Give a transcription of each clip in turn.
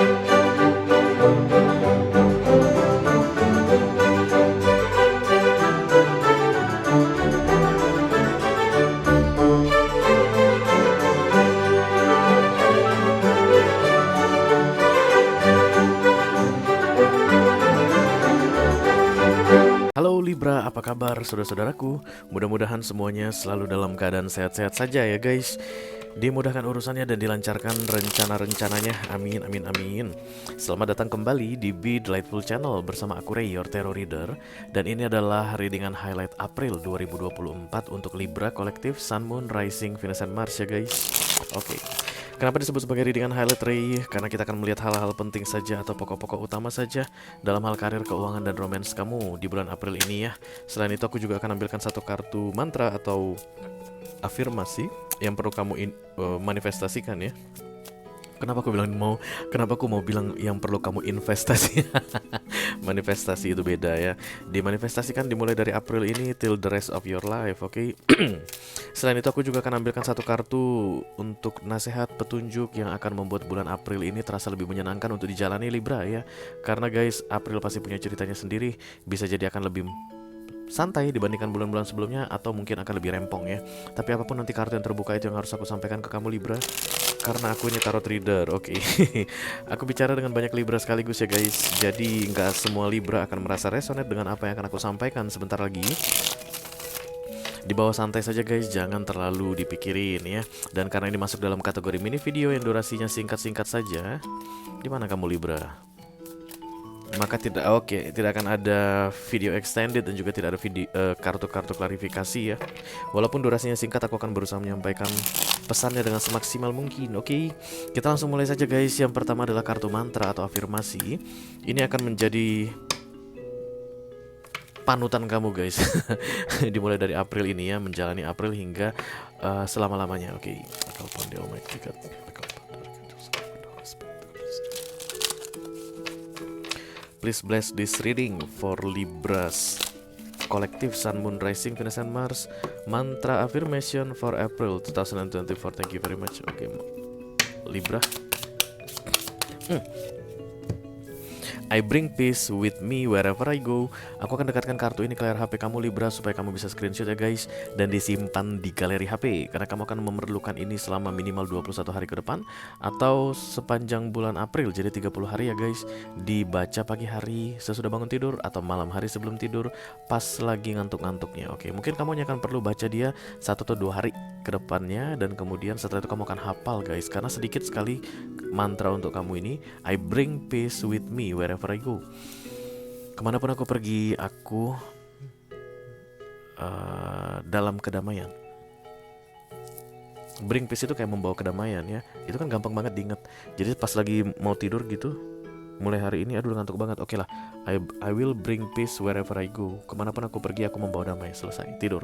Halo Libra, apa kabar saudara-saudaraku? Mudah-mudahan semuanya selalu dalam keadaan sehat-sehat saja ya guys. Dimudahkan urusannya dan dilancarkan rencana-rencananya. Amin, amin, amin. Selamat datang kembali di Be Delightful Channel bersama aku Ray, your tarot reader. Dan ini adalah readingan highlight April 2024 untuk Libra Kolektif Sun, Moon, Rising, Venus, and Mars ya guys. Oke. Kenapa disebut sebagai readingan highlight Ray? Karena kita akan melihat hal-hal penting saja atau pokok-pokok utama saja dalam hal karir, keuangan, dan romance kamu di bulan April ini ya. Selain itu aku juga akan ambilkan satu kartu mantra atau afirmasi yang perlu kamu manifestasikan ya. Kenapa aku mau bilang yang perlu kamu investasi? Manifestasi itu beda ya. Dimanifestasikan dimulai dari April ini till the rest of your life, oke? Selain itu aku juga akan ambilkan satu kartu untuk nasihat petunjuk yang akan membuat bulan April ini terasa lebih menyenangkan untuk dijalani Libra ya. Karena guys, April pasti punya ceritanya sendiri, bisa jadi akan lebih santai dibandingkan bulan-bulan sebelumnya atau mungkin akan lebih rempong ya. Tapi apapun nanti kartu yang terbuka itu yang harus aku sampaikan ke kamu Libra. Karena aku ini tarot reader, oke. Aku bicara dengan banyak Libra sekaligus ya guys. Jadi nggak semua Libra akan merasa resonate dengan apa yang akan aku sampaikan sebentar lagi. Di bawah santai saja guys, jangan terlalu dipikirin ya. Dan karena ini masuk dalam kategori mini video yang durasinya singkat-singkat saja. Di mana kamu Libra? Maka tidak akan ada video extended dan juga tidak ada video kartu-kartu klarifikasi ya. Walaupun durasinya singkat, aku akan berusaha menyampaikan pesannya dengan semaksimal mungkin. Oke, kita langsung mulai saja guys. Yang pertama adalah kartu mantra atau afirmasi. Ini akan menjadi panutan kamu guys. Dimulai dari April ini ya, menjalani April hingga selama-lamanya. Oke. Please bless this reading for Libras Kolektif Sun, Moon, Rising, Venus, and Mars. Mantra affirmation for April 2024. Thank you very much. Oke, Libra. I bring peace with me wherever I go. Aku akan dekatkan kartu ini ke layar HP kamu Libra supaya kamu bisa screenshot ya guys dan disimpan di galeri HP karena kamu akan memerlukan ini selama minimal 21 hari ke depan atau sepanjang bulan April. Jadi 30 hari ya guys. Dibaca pagi hari sesudah bangun tidur atau malam hari sebelum tidur pas lagi ngantuk-ngantuknya. Oke, mungkin kamu hanya akan perlu baca dia 1 atau 2 hari ke depannya dan kemudian setelah itu kamu akan hafal guys karena sedikit sekali mantra untuk kamu ini. I bring peace with me wherever I go. Kemanapun aku pergi, aku dalam kedamaian. Bring peace itu kayak membawa kedamaian ya. Itu kan gampang banget diingat. Jadi pas lagi mau tidur gitu, mulai hari ini aduh ngantuk banget. Oke lah, I will bring peace wherever I go. Kemanapun aku pergi, aku membawa damai. Selesai, tidur.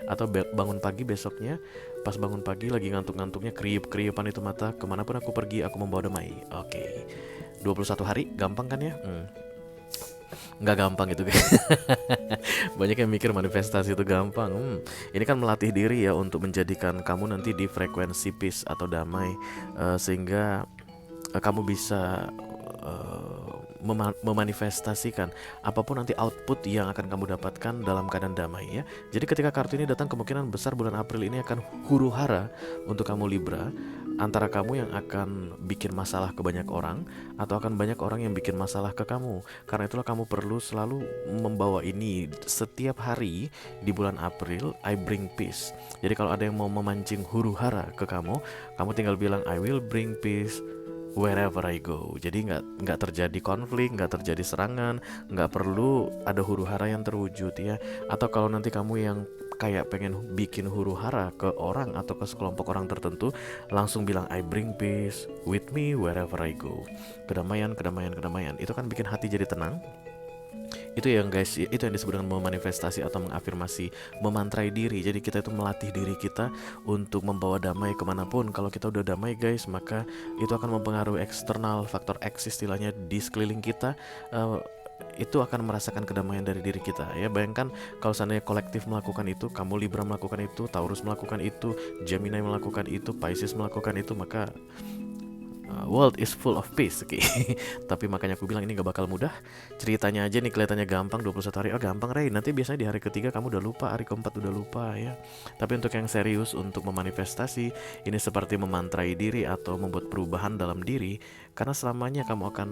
Atau bangun pagi besoknya, pas bangun pagi lagi ngantuk-ngantuknya, kriup-kriupan itu mata. Kemanapun aku pergi, aku membawa damai. Oke. 21 hari, gampang kan ya? Nggak gampang itu guys. Banyak yang mikir manifestasi itu gampang. Ini kan melatih diri ya untuk menjadikan kamu nanti di frekuensi peace atau damai, sehingga kamu bisa memanifestasikan apapun nanti output yang akan kamu dapatkan dalam keadaan damai ya. Jadi ketika kartu ini datang, kemungkinan besar bulan April ini akan huru hara untuk kamu Libra. Antara kamu yang akan bikin masalah ke banyak orang atau akan banyak orang yang bikin masalah ke kamu. Karena itulah kamu perlu selalu membawa ini setiap hari di bulan April. I bring peace. Jadi kalau ada yang mau memancing huru hara ke kamu, kamu tinggal bilang I will bring peace wherever I go. Jadi nggak terjadi konflik, nggak terjadi serangan, nggak perlu ada huru hara yang terwujud ya. Atau kalau nanti kamu yang kayak pengen bikin huru hara ke orang atau ke sekelompok orang tertentu, langsung bilang I bring peace with me wherever I go. Kedamaian, kedamaian, kedamaian. Itu kan bikin hati jadi tenang. Itu yang guys, itu yang disebut dengan memanifestasi atau mengafirmasi, memantrai diri. Jadi kita itu melatih diri kita untuk membawa damai kemanapun. Kalau kita udah damai guys, maka itu akan mempengaruhi eksternal, faktor X istilahnya di sekeliling kita. Itu akan merasakan kedamaian dari diri kita ya. Bayangkan kalau seandainya kolektif melakukan itu, kamu Libra melakukan itu, Taurus melakukan itu, Gemini melakukan itu, Pisces melakukan itu, maka World is full of peace, oke. Tapi makanya aku bilang ini gak bakal mudah. Ceritanya aja nih kelihatannya gampang, 21 hari. Oh gampang Ray, nanti biasanya di hari ketiga kamu udah lupa, hari keempat udah lupa ya. Tapi untuk yang serius, untuk memanifestasi, ini seperti memantrai diri atau membuat perubahan dalam diri. Karena selamanya kamu akan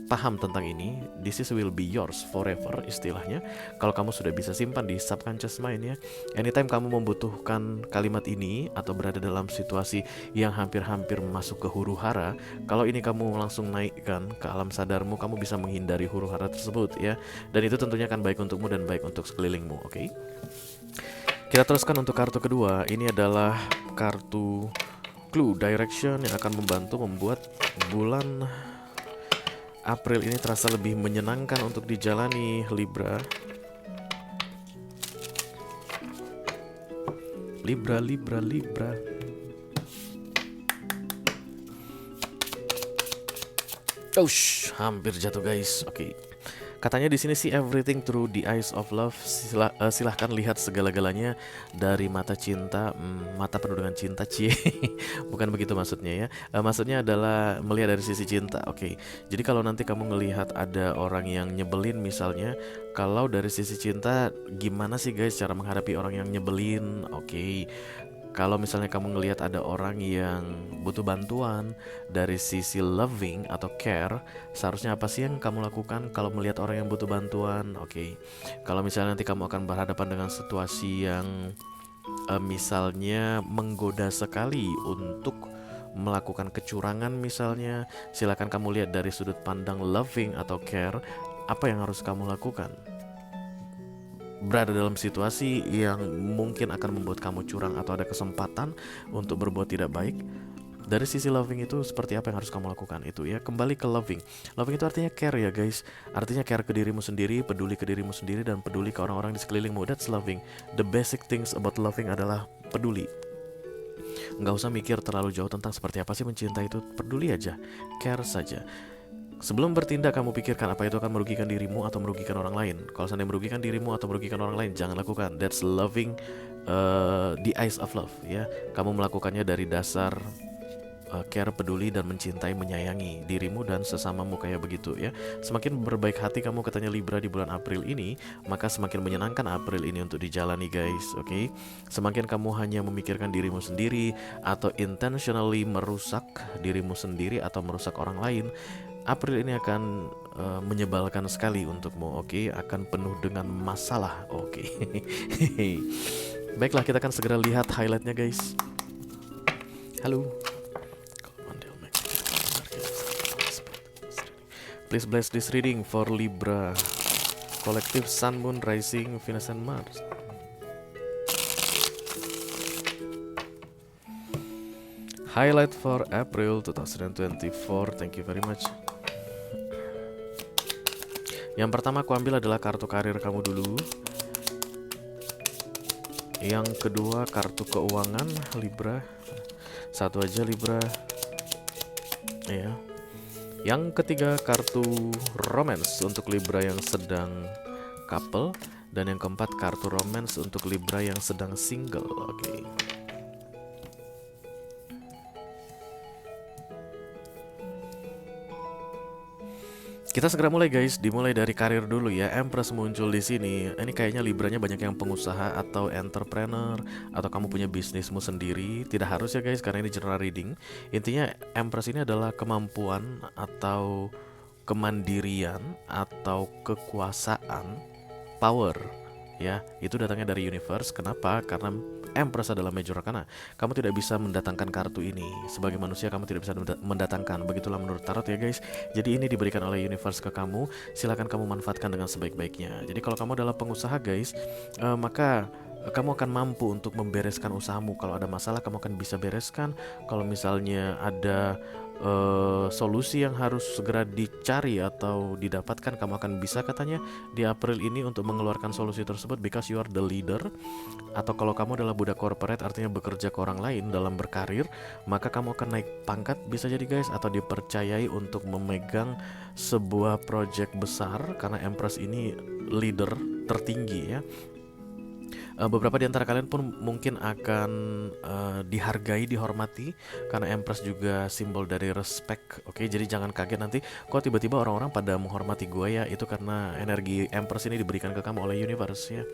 paham tentang ini. This is will be yours forever istilahnya. Kalau kamu sudah bisa simpan di subconscious mind ya. Anytime kamu membutuhkan kalimat ini atau berada dalam situasi yang hampir-hampir masuk ke huru hara, kalau ini kamu langsung naikkan ke alam sadarmu, kamu bisa menghindari huru hara tersebut ya. Dan itu tentunya akan baik untukmu dan baik untuk sekelilingmu, oke? Kita teruskan untuk kartu kedua. Ini adalah kartu clue direction yang akan membantu membuat bulan April ini terasa lebih menyenangkan untuk dijalani, Libra. Libra, Libra, Libra. Oh, hampir jatuh guys. Oke. Katanya di sini sih everything through the eyes of love. Silahkan lihat segala-galanya dari mata cinta, mata penuh dengan cinta, cie. Bukan begitu maksudnya ya. Maksudnya adalah melihat dari sisi cinta. Oke. Jadi kalau nanti kamu ngelihat ada orang yang nyebelin misalnya, kalau dari sisi cinta gimana sih guys cara menghadapi orang yang nyebelin? Oke. Kalau misalnya kamu ngelihat ada orang yang butuh bantuan dari sisi loving atau care, seharusnya apa sih yang kamu lakukan kalau melihat orang yang butuh bantuan? Oke. Kalau misalnya nanti kamu akan berhadapan dengan situasi yang misalnya menggoda sekali untuk melakukan kecurangan misalnya, silakan kamu lihat dari sudut pandang loving atau care, apa yang harus kamu lakukan? Berada dalam situasi yang mungkin akan membuat kamu curang atau ada kesempatan untuk berbuat tidak baik. Dari sisi loving itu seperti apa yang harus kamu lakukan itu ya. Kembali ke loving. Loving itu artinya care ya guys. Artinya care ke dirimu sendiri, peduli ke dirimu sendiri, dan peduli ke orang-orang di sekelilingmu. That's loving. The basic things about loving adalah peduli. Nggak usah mikir terlalu jauh tentang seperti apa sih mencintai itu. Peduli aja, care saja. Sebelum bertindak kamu pikirkan apa itu akan merugikan dirimu atau merugikan orang lain. Kalau seandainya merugikan dirimu atau merugikan orang lain, jangan lakukan. That's loving the eyes of love ya. Kamu melakukannya dari dasar care, peduli, dan mencintai, menyayangi dirimu dan sesamamu kayak begitu ya. Semakin berbaik hati kamu katanya Libra di bulan April ini, maka semakin menyenangkan April ini untuk dijalani guys, oke? Semakin kamu hanya memikirkan dirimu sendiri atau intentionally merusak dirimu sendiri atau merusak orang lain, April ini akan menyebalkan sekali untukmu, oke? Akan penuh dengan masalah, oke? Baiklah, kita akan segera lihat highlightnya guys. Halo. Please bless this reading for Libra. Collective Sun, Moon, Rising, Venus, and Mars. Highlight for April 2024. Thank you very much. Yang pertama aku ambil adalah kartu karir kamu dulu. Yang kedua kartu keuangan Libra. Satu aja Libra. Ya. Yang ketiga kartu romance untuk Libra yang sedang couple. Dan yang keempat kartu romance untuk Libra yang sedang single. Oke. Kita segera mulai guys, dimulai dari karir dulu ya. Empress muncul di sini. Ini kayaknya Libranya banyak yang pengusaha atau entrepreneur atau kamu punya bisnismu sendiri. Tidak harus ya guys karena ini general reading. Intinya Empress ini adalah kemampuan atau kemandirian atau kekuasaan, power ya. Itu datangnya dari universe. Kenapa? Karena Empress adalah major arcana. Kamu tidak bisa mendatangkan kartu ini. Sebagai manusia kamu tidak bisa mendatangkan. Begitulah menurut tarot ya guys. Jadi ini diberikan oleh universe ke kamu. Silakan kamu manfaatkan dengan sebaik-baiknya. Jadi kalau kamu adalah pengusaha guys, maka kamu akan mampu untuk membereskan usahamu. Kalau ada masalah kamu akan bisa bereskan. Kalau misalnya ada solusi yang harus segera dicari atau didapatkan, kamu akan bisa katanya di April ini untuk mengeluarkan solusi tersebut because you are the leader. Atau kalau kamu adalah budak corporate artinya bekerja ke orang lain dalam berkarir, maka kamu akan naik pangkat bisa jadi guys, atau dipercayai untuk memegang sebuah project besar karena Empress ini leader tertinggi ya. Beberapa di antara kalian pun mungkin akan dihargai, dihormati, karena Empress juga simbol dari respect. Oke, jadi jangan kaget nanti kok tiba-tiba orang-orang pada menghormati gue ya. Itu karena energi Empress ini diberikan ke kamu oleh universe ya.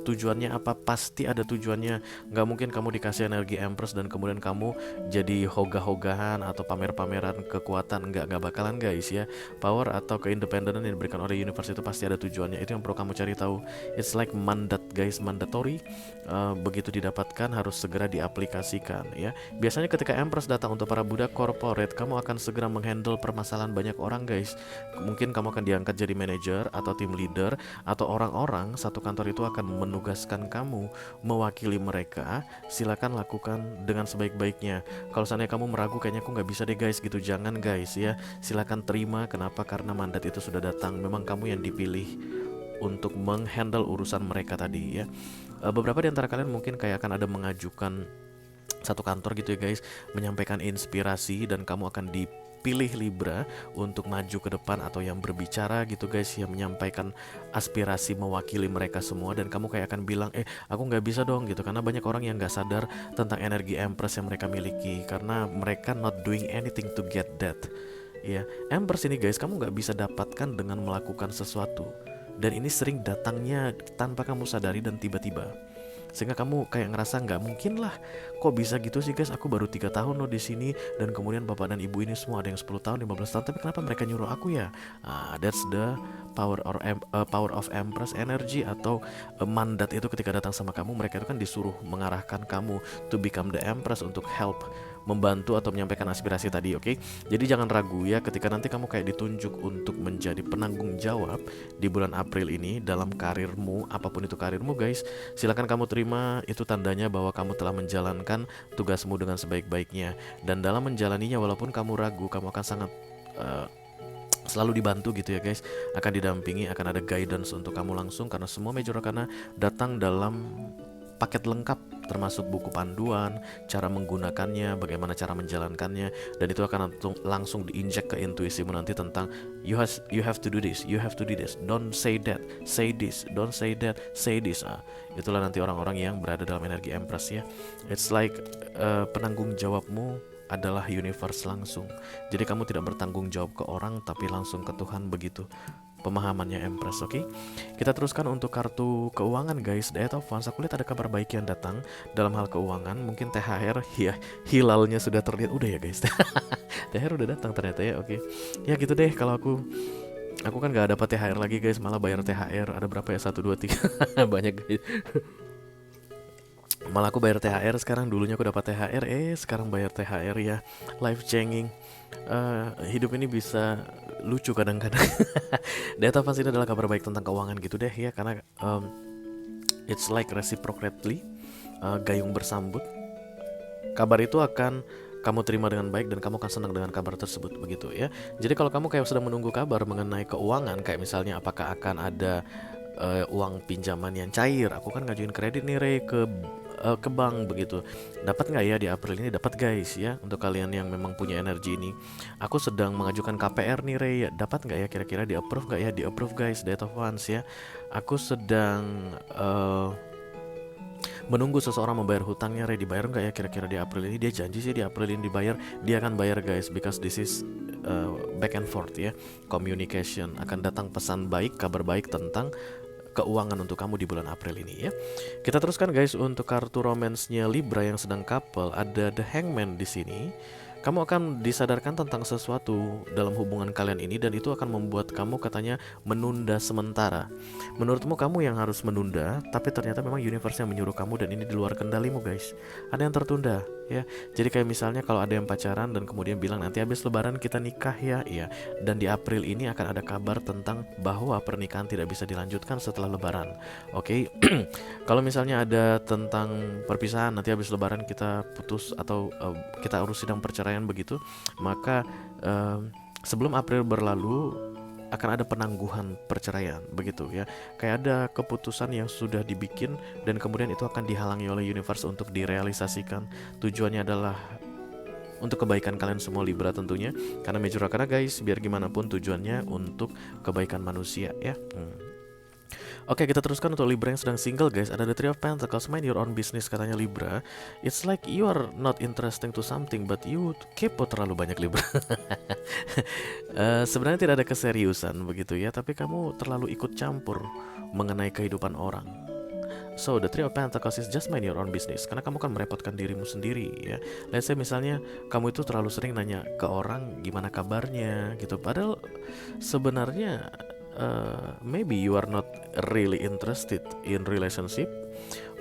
Tujuannya apa? Pasti ada tujuannya. Nggak mungkin kamu dikasih energi Empress dan kemudian kamu jadi hogah-hogahan atau pamer-pameran kekuatan. Nggak bakalan guys ya. Power atau keindependenan yang diberikan oleh universe itu pasti ada tujuannya. Itu yang perlu kamu cari tahu. It's like mandat guys, mandatory. Begitu didapatkan harus segera diaplikasikan ya. Biasanya ketika Empress datang untuk para budak corporate, kamu akan segera menghandle permasalahan banyak orang guys. Mungkin kamu akan diangkat jadi manajer atau tim leader, atau orang-orang satu kantor itu akan menugaskan kamu mewakili mereka. Silakan lakukan dengan sebaik-baiknya. Kalau seandainya kamu meragu, kayaknya aku nggak bisa deh guys gitu, jangan guys ya. Silakan terima. Kenapa? Karena mandat itu sudah datang. Memang kamu yang dipilih untuk menghandle urusan mereka tadi ya. Beberapa di antara kalian mungkin kayak akan ada mengajukan satu kantor gitu ya guys, menyampaikan inspirasi, dan kamu akan dipilih Libra untuk maju ke depan atau yang berbicara gitu guys, yang menyampaikan aspirasi mewakili mereka semua. Dan kamu kayak akan bilang aku nggak bisa dong gitu, karena banyak orang yang nggak sadar tentang energi Empress yang mereka miliki, karena mereka not doing anything to get that ya. Empress ini guys, kamu nggak bisa dapatkan dengan melakukan sesuatu, dan ini sering datangnya tanpa kamu sadari dan tiba-tiba, sehingga kamu kayak ngerasa nggak mungkin lah, kok bisa gitu sih guys, aku baru 3 tahun loh di sini, dan kemudian bapak dan ibu ini semua ada yang 10 tahun, 15 tahun, tapi kenapa mereka nyuruh aku ya? That's the power of Empress energy, atau mandat itu ketika datang sama kamu. Mereka itu kan disuruh mengarahkan kamu to become the Empress, untuk help, membantu atau menyampaikan aspirasi tadi. Oke, jadi jangan ragu ya ketika nanti kamu kayak ditunjuk untuk menjadi penanggung jawab di bulan April ini dalam karirmu, apapun itu karirmu guys. Silakan kamu terima, itu tandanya bahwa kamu telah menjalankan tugasmu dengan sebaik-baiknya. Dan dalam menjalaninya, walaupun kamu ragu, kamu akan sangat selalu dibantu gitu ya guys, akan didampingi, akan ada guidance untuk kamu langsung, karena semua major arcana datang dalam paket lengkap, termasuk buku panduan, cara menggunakannya, bagaimana cara menjalankannya, dan itu akan langsung diinjek ke intuisimu nanti tentang you have to do this, you have to do this, don't say that, say this, don't say that, say this. Itulah nanti orang-orang yang berada dalam energi Empress ya. It's like penanggung jawabmu adalah universe langsung. Jadi kamu tidak bertanggung jawab ke orang, tapi langsung ke Tuhan, begitu pemahamannya Empress. Oke, kita teruskan untuk kartu keuangan guys. The Eight of Wands, aku lihat ada kabar baik yang datang dalam hal keuangan. Mungkin THR ya, hilalnya sudah terlihat. Udah ya guys, THR udah datang ternyata ya. Oke, ya gitu deh. Kalau aku kan gak dapat THR lagi guys, malah bayar THR. Ada berapa ya, 1, 2, 3 banyak guys. Malah aku bayar THR sekarang. Dulunya aku dapat THR, sekarang bayar THR ya. Life changing. Hidup ini bisa lucu kadang-kadang. Data Fans ini adalah kabar baik tentang keuangan gitu deh ya, karena it's like reciprocally, gayung bersambut. Kabar itu akan kamu terima dengan baik dan kamu akan senang dengan kabar tersebut, begitu ya. Jadi kalau kamu kayak sedang menunggu kabar mengenai keuangan, kayak misalnya apakah akan ada uang pinjaman yang cair, aku kan ngajuin kredit nih Rey ke bank begitu, dapat nggak ya di April ini? Dapat guys ya, untuk kalian yang memang punya energi ini. Aku sedang mengajukan KPR nih Rey, dapat nggak ya, kira-kira di approve nggak ya? Di approve guys, Date of Wands ya. Aku sedang menunggu seseorang membayar hutangnya, Rey, dibayar nggak ya kira-kira di April ini? Dia janji sih di April ini dibayar, dia akan bayar guys, because this is back and forth ya, communication. Akan datang pesan baik, kabar baik tentang keuangan untuk kamu di bulan April ini ya. Kita teruskan guys untuk kartu romansnya Libra yang sedang couple. Ada The Hangman di sini. Kamu akan disadarkan tentang sesuatu dalam hubungan kalian ini, dan itu akan membuat kamu katanya menunda sementara. Menurutmu kamu yang harus menunda, tapi ternyata memang universe yang menyuruh kamu, dan ini di luar kendalimu guys. Ada yang tertunda ya. Jadi kayak misalnya kalau ada yang pacaran dan kemudian bilang nanti habis lebaran kita nikah ya, iya. Dan di April ini akan ada kabar tentang bahwa pernikahan tidak bisa dilanjutkan setelah lebaran. Oke. Kalau misalnya ada tentang perpisahan, nanti habis lebaran kita putus atau kita urus sidang perceraian begitu, maka sebelum April berlalu akan ada penangguhan perceraian begitu ya. Kayak ada keputusan yang sudah dibikin dan kemudian itu akan dihalangi oleh universe untuk direalisasikan. Tujuannya adalah untuk kebaikan kalian semua Libra tentunya, karena major arcana guys, biar gimana pun tujuannya untuk kebaikan manusia ya. Oke, kita teruskan untuk Libra yang sedang single, guys. Ada the Three of Pentacles, mind your own business katanya Libra. It's like you are not interesting to something, but you kepo terlalu banyak, Libra. Sebenarnya tidak ada keseriusan begitu ya, tapi kamu terlalu ikut campur mengenai kehidupan orang. So the Three of Pentacles is just mind your own business. Karena kamu kan merepotkan dirimu sendiri ya. Let's say misalnya kamu itu terlalu sering nanya ke orang gimana kabarnya gitu. Padahal sebenarnya maybe you are not really interested in relationship.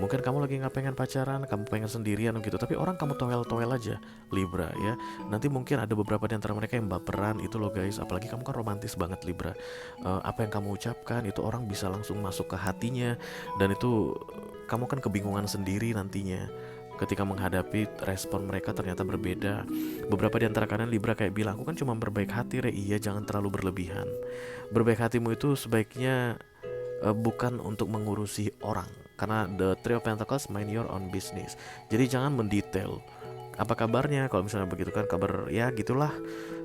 Mungkin kamu lagi nggak pengen pacaran, kamu pengen sendirian gitu. Tapi orang kamu toel-toel aja, Libra ya. Nanti mungkin ada beberapa di antara mereka yang baperan itu loh guys. Apalagi kamu kan romantis banget Libra. Apa yang kamu ucapkan itu orang bisa langsung masuk ke hatinya. Dan itu kamu kan kebingungan sendiri nantinya ketika menghadapi respon mereka ternyata berbeda. Beberapa di antara kalian Libra kayak bilang, aku kan cuma berbaik hati, iya jangan terlalu berlebihan. Berbaik hatimu itu sebaiknya bukan untuk mengurusi orang. Karena the Three of Pentacles mind your own business. Jadi jangan mendetail apa kabarnya. Kalau misalnya begitu kan kabar ya gitulah,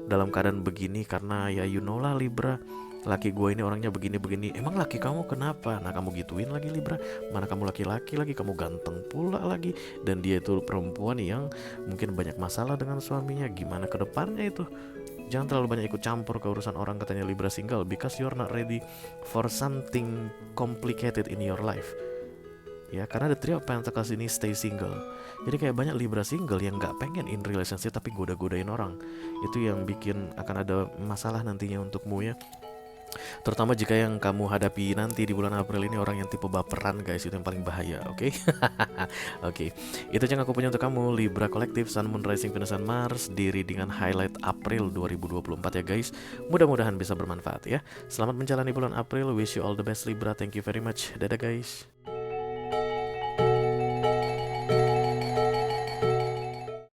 dalam keadaan begini karena ya you know lah Libra, laki gue ini orangnya begini-begini. Emang laki kamu kenapa? Nah kamu gituin lagi Libra. Mana kamu laki-laki lagi, kamu ganteng pula lagi. Dan dia itu perempuan yang mungkin banyak masalah dengan suaminya. Gimana ke depannya itu? Jangan terlalu banyak ikut campur ke urusan orang katanya Libra single, because you're not ready for something complicated in your life. Ya karena the Three of Pentacles ini stay single. Jadi kayak banyak Libra single yang gak pengen in relationship tapi goda-godain orang. Itu yang bikin akan ada masalah nantinya untukmu ya. Terutama jika yang kamu hadapi nanti di bulan April ini orang yang tipe baperan guys, itu yang paling bahaya, oke? Oke, itu yang aku punya untuk kamu Libra Kolektif Sun, Moon, Rising, Venus, dan Mars di readingan highlight April 2024 ya guys. Mudah-mudahan bisa bermanfaat ya. Selamat menjalani bulan April, wish you all the best Libra, thank you very much, dadah guys.